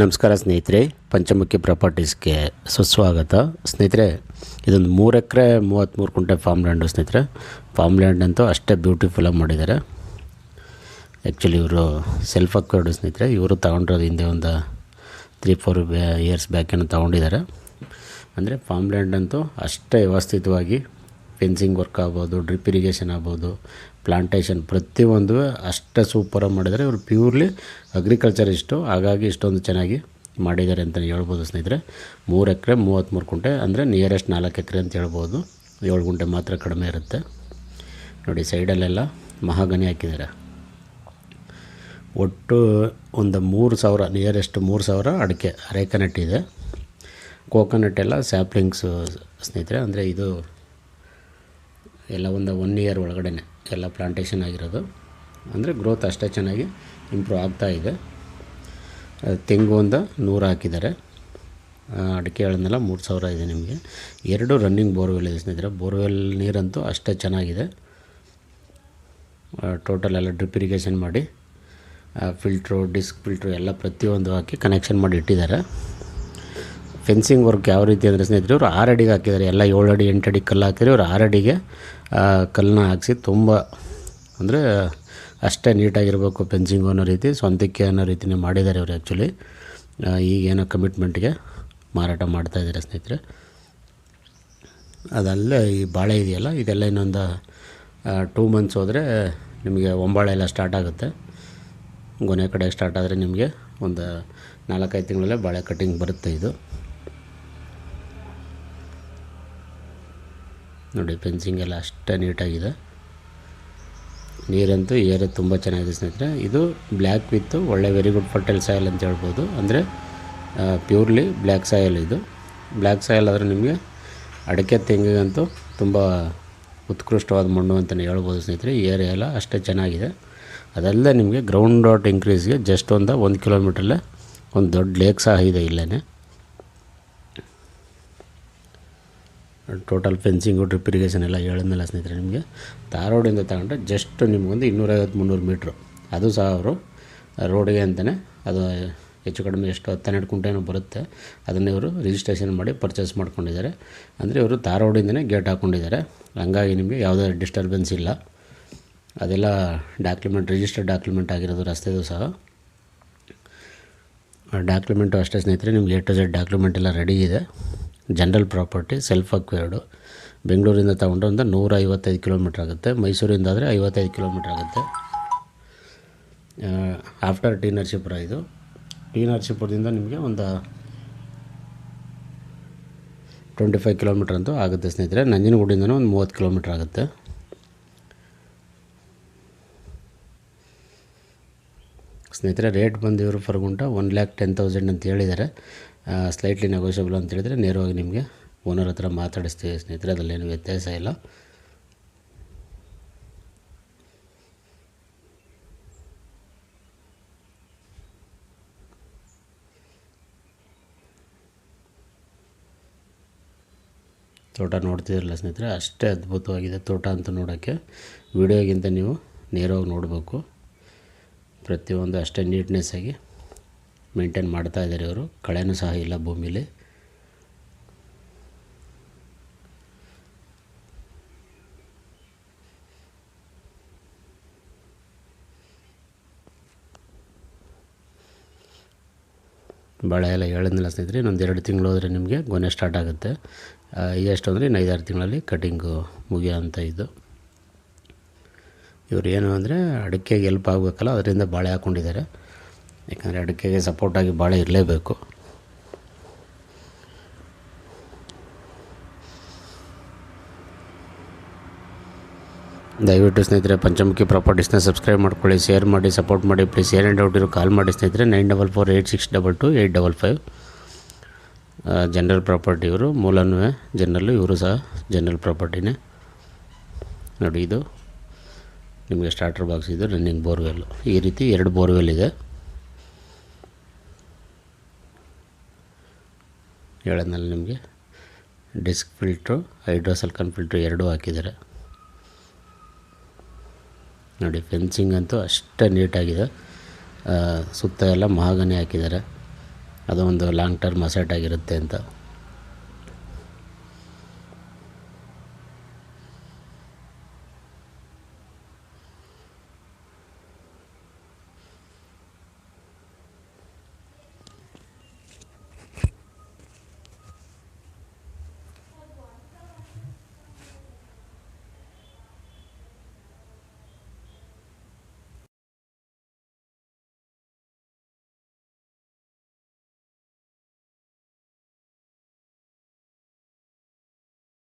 ನಮಸ್ಕಾರ ಸ್ನೇಹಿತರೆ, ಪಂಚಮುಖಿ ಪ್ರಾಪರ್ಟೀಸ್ಗೆ ಸುಸ್ವಾಗತ. ಸ್ನೇಹಿತರೆ, ಇದೊಂದು 3 ಎಕರೆ 33 ಕುಂಟೆ ಫಾರ್ಮ್ ಲ್ಯಾಂಡು ಸ್ನೇಹಿತರೆ. ಫಾರ್ಮ್ ಲ್ಯಾಂಡ್ ಅಂತೂ ಅಷ್ಟೇ ಬ್ಯೂಟಿಫುಲ್ಲಾಗಿ ಮಾಡಿದ್ದಾರೆ. ಆ್ಯಕ್ಚುಲಿ ಇವರು ಸೆಲ್ಫ್ ಅಕ್ವೈರ್ಡ್ ಸ್ನೇಹಿತರೆ. ಇವರು ತೊಗೊಂಡಿರೋದು ಹಿಂದೆ ಒಂದು 3-4 ಇಯರ್ಸ್ ಬ್ಯಾಕ್ ಏನೋ ತೊಗೊಂಡಿದ್ದಾರೆ. ಅಂದರೆ ಫಾರ್ಮ್ ಲ್ಯಾಂಡ್ ಅಂತೂ ಅಷ್ಟೇ ವ್ಯವಸ್ಥಿತವಾಗಿ ಫೆನ್ಸಿಂಗ್ ವರ್ಕ್ ಆಗ್ಬೋದು, ಡ್ರಿಪ್ ಇರಿಗೇಷನ್ ಆಗ್ಬೋದು, ಪ್ಲಾಂಟೇಷನ್ ಪ್ರತಿಯೊಂದು ಅಷ್ಟೇ ಸೂಪರಾಗಿ ಮಾಡಿದ್ದಾರೆ. ಇವರು ಪ್ಯೂರ್ಲಿ ಅಗ್ರಿಕಲ್ಚರಿಸ್ಟು, ಹಾಗಾಗಿ ಇಷ್ಟೊಂದು ಚೆನ್ನಾಗಿ ಮಾಡಿದ್ದಾರೆ ಅಂತಲೇ ಹೇಳ್ಬೋದು ಸ್ನೇಹಿತರೆ. 3 ಎಕರೆ 33 ಕುಂಟೆ ಅಂದರೆ ನಿಯರೆಸ್ಟ್ 4 ಎಕರೆ ಅಂತ ಹೇಳ್ಬೋದು. 7 ಗುಂಟೆ ಮಾತ್ರ ಕಡಿಮೆ ಇರುತ್ತೆ. ನೋಡಿ, ಸೈಡಲ್ಲೆಲ್ಲ ಮಹಾಗನಿ ಹಾಕಿದ್ದಾರೆ. ಒಟ್ಟು ಒಂದು 3,000 ನಿಯರೆಸ್ಟ್ 3,000 ಅಡಿಕೆ ಅರೇಕನಟ್ ಇದೆ. ಕೋಕೋನಟ್ ಎಲ್ಲ ಸ್ಯಾಪ್ಲಿಂಗ್ಸು ಸ್ನೇಹಿತರೆ. ಅಂದರೆ ಇದು ಎಲ್ಲ ಒಂದು 1 ಇಯರ್ ಒಳಗಡೆ ಎಲ್ಲ ಪ್ಲಾಂಟೇಷನ್ ಆಗಿರೋದು. ಅಂದರೆ ಗ್ರೋತ್ ಅಷ್ಟೇ ಚೆನ್ನಾಗಿ ಇಂಪ್ರೂವ್ ಆಗ್ತಾ ಇದೆ. ತೆಂಗು ಒಂದು 100 ಹಾಕಿದ್ದಾರೆ. ಅಡಿಕೆಗಳನ್ನೆಲ್ಲ 3,000 ಇದೆ. ನಿಮಗೆ 2 ರನ್ನಿಂಗ್ ಬೋರ್ವೆಲ್ ಇದೆ ಸ್ನೇಹಿತರೆ. ಬೋರ್ವೆಲ್ ನೀರಂತೂ ಅಷ್ಟೇ ಚೆನ್ನಾಗಿದೆ. ಟೋಟಲ್ ಎಲ್ಲ ಡ್ರಿಪ್ ಇರಿಗೇಷನ್ ಮಾಡಿ ಫಿಲ್ಟ್ರು, ಡಿಸ್ಕ್ ಫಿಲ್ಟ್ರು ಎಲ್ಲ ಪ್ರತಿಯೊಂದು ಹಾಕಿ ಕನೆಕ್ಷನ್ ಮಾಡಿ ಇಟ್ಟಿದ್ದಾರೆ. ಫೆನ್ಸಿಂಗ್ ವರ್ಕ್ ಯಾವ ರೀತಿ ಅಂದರೆ ಸ್ನೇಹಿತರೆ, ಇವರು 6 ಅಡಿಗೆ ಹಾಕಿದ್ದಾರೆ. ಎಲ್ಲ 7 ಅಡಿ 8 ಅಡಿ ಕಲ್ಲು ಹಾಕಿದರೆ ಇವರು 6 ಅಡಿಗೆ ಕಲ್ಲನ್ನ ಹಾಕಿಸಿ ತುಂಬ ಅಂದರೆ ಅಷ್ಟೇ ನೀಟಾಗಿರಬೇಕು ಫೆನ್ಸಿಂಗು ಅನ್ನೋ ರೀತಿ, ಸ್ವಂತಕ್ಕೆ ಅನ್ನೋ ರೀತಿಯೇ ಮಾಡಿದ್ದಾರೆ ಇವರು. ಆ್ಯಕ್ಚುಲಿ ಈಗೇನೋ ಕಮಿಟ್ಮೆಂಟ್ಗೆ ಮಾರಾಟ ಮಾಡ್ತಾಯಿದ್ದಾರೆ ಸ್ನೇಹಿತರೆ. ಅದಲ್ಲೇ ಈ ಬಾಳೆ ಇದೆಯಲ್ಲ, ಇದೆಲ್ಲ ಇನ್ನೊಂದು 2 ಮಂತ್ಸ್ ಹೋದರೆ ನಿಮಗೆ ಒಂಬಾಳೆ ಎಲ್ಲ ಸ್ಟಾರ್ಟ್ ಆಗುತ್ತೆ. ಗೊನೆ ಕಡೆ ಸ್ಟಾರ್ಟ್ ಆದರೆ ನಿಮಗೆ ಒಂದು 4-5 ತಿಂಗಳಲ್ಲೇ ಬಾಳೆ ಕಟ್ಟಿಂಗ್ ಬರುತ್ತೆ. ಇದು ನೋಡಿ, ಫೆನ್ಸಿಂಗ್ ಎಲ್ಲ ಅಷ್ಟೇ ನೀಟಾಗಿದೆ. ನೀರಂತೂ ಏರು ತುಂಬ ಚೆನ್ನಾಗಿದೆ ಸ್ನೇಹಿತರೆ. ಇದು ಬ್ಲ್ಯಾಕ್ ವಿತ್ ಒಳ್ಳೆ ವೆರಿ ಗುಡ್ ಫರ್ಟೈಲ್ ಸಾಯಿಲ್ ಅಂತ ಹೇಳ್ಬೋದು. ಅಂದರೆ ಪ್ಯೂರ್ಲಿ ಬ್ಲ್ಯಾಕ್ ಸಾಯಿಲ್ ಇದು. ಬ್ಲ್ಯಾಕ್ ಸಾಯಿಲ್ ಆದರೆ ನಿಮಗೆ ಅಡಿಕೆ ತೆಂಗಿಗಂತೂ ತುಂಬ ಉತ್ಕೃಷ್ಟವಾದ ಮಣ್ಣು ಅಂತಲೇ ಹೇಳ್ಬೋದು ಸ್ನೇಹಿತರೆ. ಏರಿಯಾ ಎಲ್ಲ ಅಷ್ಟೇ ಚೆನ್ನಾಗಿದೆ. ಅದಲ್ಲದೆ ನಿಮಗೆ ಗ್ರೌಂಡ್ ವಾಟರ್ ಇಂಕ್ರೀಸ್ಗೆ ಜಸ್ಟ್ 1 ಕಿಲೋಮೀಟ್ರಲ್ಲೇ ಒಂದು ದೊಡ್ಡ ಲೇಕ್ ಸಹ ಇದೆ ಇಲ್ಲೇ. ಟೋಟಲ್ ಫೆನ್ಸಿಂಗು, ಡ್ರಿಪ್ ಇರಿಗೇಷನ್ ಎಲ್ಲ ಹೇಳಿದ್ಮೇಲೆ ಸ್ನೇಹಿತರೆ, ನಿಮಗೆ ಧಾರವಾಡಿಂದ ತಗೊಂಡ್ರೆ ಜಸ್ಟ್ ನಿಮಗೊಂದು 250-300 ಮೀಟ್ರು. ಅದು ಸಹ ಅವರು ರೋಡಿಗೆ ಅಂತಲೇ, ಅದು ಹೆಚ್ಚು ಕಡಿಮೆ ಎಷ್ಟು 10-12 ಕುಂಟೆನೂ ಬರುತ್ತೆ. ಅದನ್ನು ಇವರು ರಿಜಿಸ್ಟ್ರೇಷನ್ ಮಾಡಿ ಪರ್ಚೇಸ್ ಮಾಡ್ಕೊಂಡಿದ್ದಾರೆ. ಅಂದರೆ ಇವರು ಧಾರವಾಡಿಂದನೇ ಗೇಟ್ ಹಾಕ್ಕೊಂಡಿದ್ದಾರೆ. ಹಂಗಾಗಿ ನಿಮಗೆ ಯಾವುದೇ ಡಿಸ್ಟರ್ಬೆನ್ಸ್ ಇಲ್ಲ. ಅದೆಲ್ಲ ಡಾಕ್ಯುಮೆಂಟ್, ರಿಜಿಸ್ಟರ್ಡ್ ಡಾಕ್ಯುಮೆಂಟ್ ಆಗಿರೋದು ರಸ್ತೆದು ಸಹ. ಡಾಕ್ಯುಮೆಂಟು ಅಷ್ಟೇ ಸ್ನೇಹಿತರೆ, ನಿಮ್ಗೆ A to Z ಡಾಕ್ಯುಮೆಂಟ್ ಎಲ್ಲ ರೆಡಿ ಇದೆ. General property, self acquired. ಬೆಂಗಳೂರಿಂದ ತಗೊಂಡ್ರೆ ಒಂದು 155 ಕಿಲೋಮೀಟ್ರ್ ಆಗುತ್ತೆ. ಮೈಸೂರಿಂದ ಆದರೆ 55 ಕಿಲೋಮೀಟ್ರ್ ಆಗುತ್ತೆ. After T Narasipura. ಇದು ಟಿ ನರಸೀಪುರದಿಂದ ನಿಮಗೆ ಒಂದು 25 ಕಿಲೋಮೀಟ್ರ್ ಅಂತೂ ಆಗುತ್ತೆ ಸ್ನೇಹಿತರೆ. ನಂಜನಗೂಡಿಂದನೂ ಒಂದು 30 ಕಿಲೋಮೀಟ್ರ್ ಆಗುತ್ತೆ. ಸ್ನೇಹಿತರೆ, ರೇಟ್ ಬಂದು ಇವರು ಫರ್ ಗುಂಟ 1,10,000 ಅಂತ ಹೇಳಿದ್ದಾರೆ. ಸ್ಲೈಟ್ಲಿ ನೆಗೋಷಿಯಬಲ್ ಅಂತ ಹೇಳಿದರೆ ನೇರವಾಗಿ ನಿಮಗೆ ಓನರ್ ಹತ್ರ ಮಾತಾಡಿಸ್ತೀವಿ ಸ್ನೇಹಿತರೆ. ಅದರಲ್ಲೇನು ವ್ಯತ್ಯಾಸ ಇಲ್ಲ. ತೋಟ ನೋಡ್ತಿದ್ರಲ್ಲ ಸ್ನೇಹಿತರೆ, ಅಷ್ಟೇ ಅದ್ಭುತವಾಗಿದೆ ತೋಟ ಅಂತ ನೋಡೋಕ್ಕೆ. ವಿಡಿಯೋಗಿಂತ ನೀವು ನೇರವಾಗಿ ನೋಡಬೇಕು. ಪ್ರತಿಯೊಂದು ಅಷ್ಟೇ ನೀಟ್ನೆಸ್ ಆಗಿ ಮೇಂಟೈನ್ ಮಾಡ್ತಾ ಇದ್ದಾರೆ ಇವರು. ಕಳೆನೂ ಸಹ ಇಲ್ಲ ಭೂಮಿಲಿ. ಬಾಳೆ ಎಲ್ಲ ಹೇಳಿದ್ನಲ್ಲ ಸ್ನೇಹಿತರೆ, ಇನ್ನೊಂದು 2 ತಿಂಗಳು ಹೋದರೆ ನಿಮಗೆ ಗೊನೆ ಸ್ಟಾರ್ಟ್ ಆಗುತ್ತೆ. ಎಷ್ಟು ಅಂದರೆ ಇನ್ನು 5-6 ತಿಂಗಳಲ್ಲಿ ಕಟಿಂಗು ಮುಗಿಯೋ ಅಂತ ಇದು. ಇವರು ಏನು ಅಂದರೆ ಅಡಿಕೆಗೆ ಹೆಲ್ಪ್ ಆಗಬೇಕಲ್ಲ, ಅದರಿಂದ ಬಾಳೆ ಹಾಕ್ಕೊಂಡಿದ್ದಾರೆ. ಯಾಕಂದರೆ ಅಡಿಕೆಗೆ ಸಪೋರ್ಟಾಗಿ ಬಾಳೆ ಇರಲೇಬೇಕು. ದಯವಿಟ್ಟು ಸ್ನೇಹಿತರೆ ಪಂಚಮುಖಿ ಪ್ರಾಪರ್ಟೀಸ್ನ ಸಬ್ಸ್ಕ್ರೈಬ್ ಮಾಡ್ಕೊಳ್ಳಿ, ಶೇರ್ ಮಾಡಿ, ಸಪೋರ್ಟ್ ಮಾಡಿ ಪ್ಲೀಸ್. ಏನೇ ಡೌಟ್ ಇರೋ ಕಾಲ್ ಮಾಡಿ ಸ್ನೇಹಿತರೆ. 9448622855. ಜನರಲ್ ಪ್ರಾಪರ್ಟಿ ಇವರು, ಮೂಲನೂ ಜನರಲ್ಲು, ಇವರು ಸಹ ಜನರಲ್ ಪ್ರಾಪರ್ಟಿನೇ. ನೋಡಿ, ಇದು ನಿಮಗೆ ಸ್ಟಾರ್ಟರ್ ಬಾಕ್ಸ್, ಇದು ರನ್ನಿಂಗ್ ಬೋರ್ವೆಲ್. ಈ ರೀತಿ 2 ಬೋರ್ವೆಲ್ ಇದೆ. ಹೇಳೋದ್ನಲ್ಲಿ ನಿಮಗೆ ಡಿಸ್ಕ್ ಫಿಲ್ಟ್ರು, ಹೈಡ್ರೋಸಲ್ಕನ್ ಫಿಲ್ಟ್ರು 2 ಹಾಕಿದ್ದಾರೆ. ನೋಡಿ, ಫೆನ್ಸಿಂಗ್ ಅಂತೂ ಅಷ್ಟೇ ನೀಟಾಗಿದೆ. ಸುತ್ತ ಎಲ್ಲ ಮಹಾಗನಿ ಹಾಕಿದ್ದಾರೆ. ಅದು ಒಂದು ಲಾಂಗ್ ಟರ್ಮ್ ಅಸೆಟ್ ಆಗಿರುತ್ತೆ ಅಂತ.